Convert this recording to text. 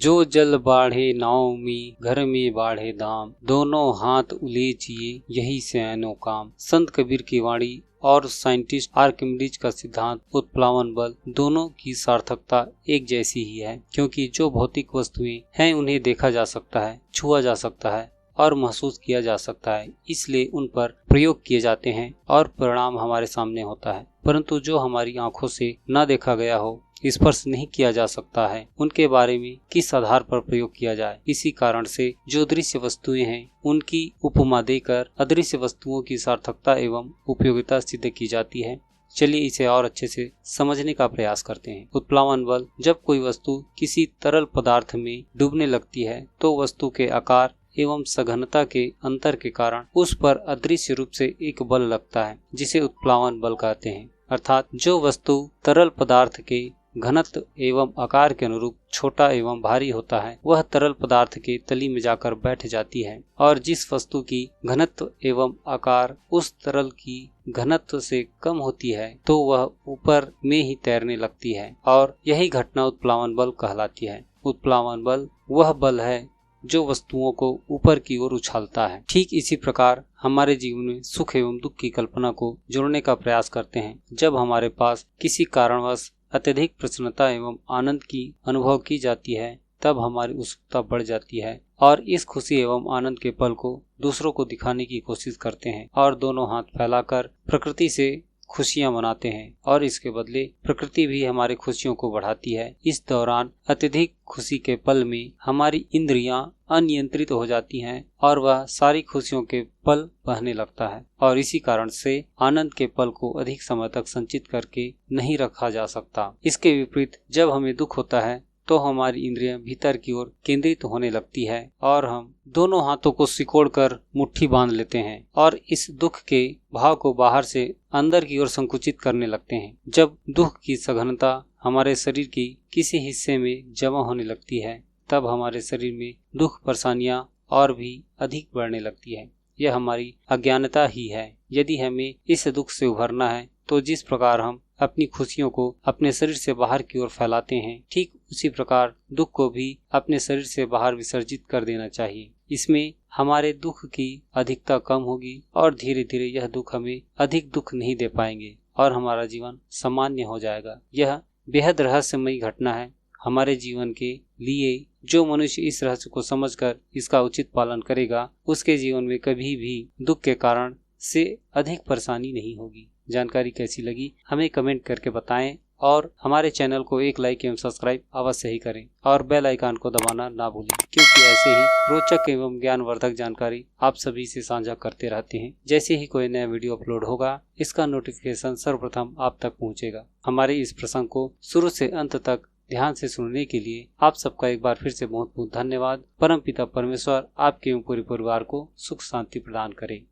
जो जल बाढ़े नाव में, घर में बाढ़े दाम, दोनों हाथ उलीचिए यही सैनो काम। संत कबीर की वाणी और साइंटिस्ट आर्किमिडीज का सिद्धांत उत्प्लावन बल दोनों की सार्थकता एक जैसी ही है, क्योंकि जो भौतिक वस्तुएं हैं उन्हें देखा जा सकता है, छुआ जा सकता है और महसूस किया जा सकता है, इसलिए उन पर प्रयोग किए जाते हैं और परिणाम हमारे सामने होता है। परंतु जो हमारी आंखों से न देखा गया हो, स्पर्श नहीं किया जा सकता है, उनके बारे में किस आधार पर प्रयोग किया जाए। इसी कारण से जो दृश्य वस्तुएं हैं उनकी उपमा देकर अदृश्य वस्तुओं की सार्थकता एवं उपयोगिता सिद्ध की जाती है। चलिए इसे और अच्छे से समझने का प्रयास करते हैं। उत्प्लावन बल: जब कोई वस्तु किसी तरल पदार्थ में डूबने लगती है तो वस्तु के आकार एवं सघनता के अंतर के कारण उस पर अदृश्य रूप से एक बल लगता है, जिसे उत्प्लावन बल कहते हैं। अर्थात जो वस्तु तरल पदार्थ के घनत्व एवं आकार के अनुरूप छोटा एवं भारी होता है, वह तरल पदार्थ के तली में जाकर बैठ जाती है, और जिस वस्तु की घनत्व एवं आकार उस तरल की घनत्व से कम होती है तो वह ऊपर में ही तैरने लगती है, और यही घटना उत्प्लावन बल कहलाती है। उत्प्लावन बल वह बल है जो वस्तुओं को ऊपर की ओर उछालता है। ठीक इसी प्रकार हमारे जीवन में सुख एवं दुख की कल्पना को जोड़ने का प्रयास करते हैं। जब हमारे पास किसी कारणवश अत्यधिक प्रसन्नता एवं आनंद की अनुभव की जाती है, तब हमारी उत्सुकता बढ़ जाती है और इस खुशी एवं आनंद के पल को दूसरों को दिखाने की कोशिश करते हैं और दोनों हाथ फैलाकर प्रकृति से खुशियां मनाते हैं, और इसके बदले प्रकृति भी हमारी खुशियों को बढ़ाती है। इस दौरान अत्यधिक खुशी के पल में हमारी इंद्रियां अनियंत्रित हो जाती हैं और वह सारी खुशियों के पल बहने लगता है, और इसी कारण से आनंद के पल को अधिक समय तक संचित करके नहीं रखा जा सकता। इसके विपरीत जब हमें दुख होता है तो हमारी इंद्रियां भीतर की ओर केंद्रित होने लगती है और हम दोनों हाथों को सिकोड़कर मुट्ठी बांध लेते हैं और इस दुख के भाव को बाहर से अंदर की ओर संकुचित करने लगते हैं। जब दुख की सघनता हमारे शरीर की किसी हिस्से में जमा होने लगती है, तब हमारे शरीर में दुख परेशानियां और भी अधिक बढ़ने लगती है। यह हमारी अज्ञानता ही है। यदि हमें इस दुख से उभरना है तो जिस प्रकार हम अपनी खुशियों को अपने शरीर से बाहर की ओर फैलाते हैं, ठीक उसी प्रकार दुख को भी अपने शरीर से बाहर विसर्जित कर देना चाहिए। इसमें हमारे दुख की अधिकता कम होगी और धीरे धीरे यह दुख हमें अधिक दुख नहीं दे पाएंगे और हमारा जीवन सामान्य हो जाएगा। यह बेहद रहस्यमयी घटना है हमारे जीवन के लिए। जो मनुष्य इस रहस्य को समझकर इसका उचित पालन करेगा, उसके जीवन में कभी भी दुख के कारण से अधिक परेशानी नहीं होगी। जानकारी कैसी लगी हमें कमेंट करके बताएं और हमारे चैनल को एक लाइक एवं सब्सक्राइब अवश्य ही करें और बेल आइकन को दबाना ना भूलें, क्योंकि ऐसे ही रोचक एवं ज्ञानवर्धक जानकारी आप सभी से साझा करते रहते हैं। जैसे ही कोई नया वीडियो अपलोड होगा, इसका नोटिफिकेशन सर्वप्रथम आप तक पहुंचेगा। हमारे इस प्रसंग को शुरू से अंत तक ध्यान से सुनने के लिए आप सबका एक बार फिर से बहुत बहुत धन्यवाद। परमपिता परमेश्वर आपके एवं पूरे परिवार को सुख शांति प्रदान करे।